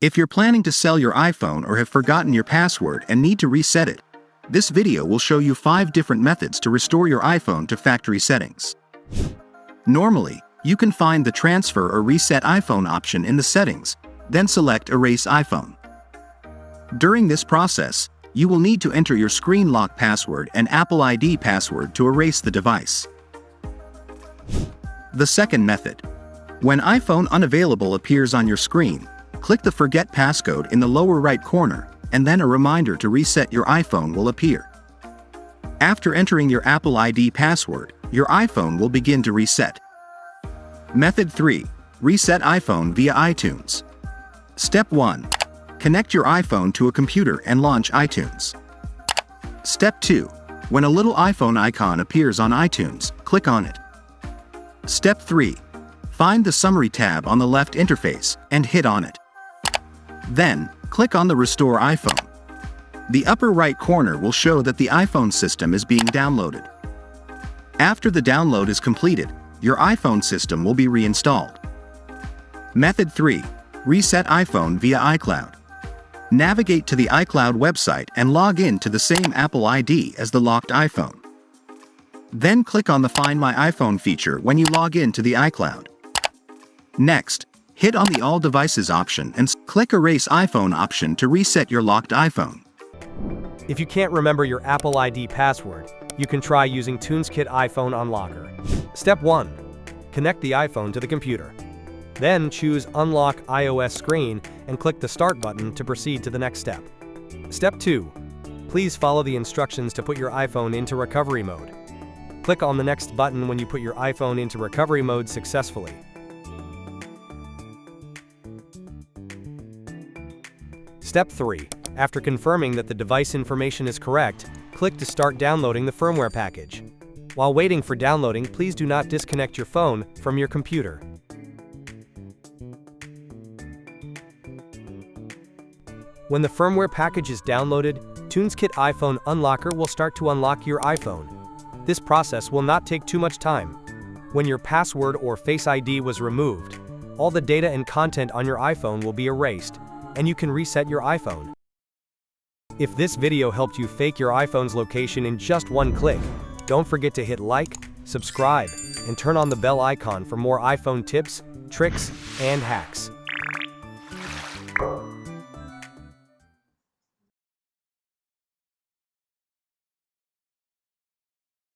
If you're planning to sell your iPhone or have forgotten your password and need to reset it, this video will show you 5 different methods to restore your iPhone to factory settings. Normally, you can find the Transfer or Reset iPhone option in the settings, then select Erase iPhone. During this process, you will need to enter your screen lock password and Apple ID password to erase the device. The second method. When iPhone unavailable appears on your screen, click the Forget Passcode in the lower right corner, and then a reminder to reset your iPhone will appear. After entering your Apple ID password, your iPhone will begin to reset. Method 3. Reset iPhone via iTunes. Step 1. Connect your iPhone to a computer and launch iTunes. Step 2. When a little iPhone icon appears on iTunes, click on it. Step 3. Find the Summary tab on the left interface and hit on it. Then, click on the Restore iPhone. The upper right corner will show that the iPhone system is being downloaded. After the download is completed, your iPhone system will be reinstalled. Method 3. Reset iPhone via iCloud. Navigate to the iCloud website and log in to the same Apple ID as the locked iPhone. Then click on the Find My iPhone feature when you log in to the iCloud. Next, hit on the All Devices option and click Erase iPhone option to reset your locked iPhone. If you can't remember your Apple ID password, you can try using TunesKit iPhone Unlocker. Step 1. Connect the iPhone to the computer. Then choose Unlock iOS screen and click the Start button to proceed to the next step. Step 2. Please follow the instructions to put your iPhone into recovery mode. Click on the next button when you put your iPhone into recovery mode successfully. Step 3. After confirming that the device information is correct, click to start downloading the firmware package. While waiting for downloading, please do not disconnect your phone from your computer. When the firmware package is downloaded, TunesKit iPhone Unlocker will start to unlock your iPhone. This process will not take too much time. When your password or Face ID was removed, all the data and content on your iPhone will be erased, and you can reset your iPhone. If this video helped you fake your iPhone's location in just one click, don't forget to hit like, subscribe, and turn on the bell icon for more iPhone tips, tricks, and hacks.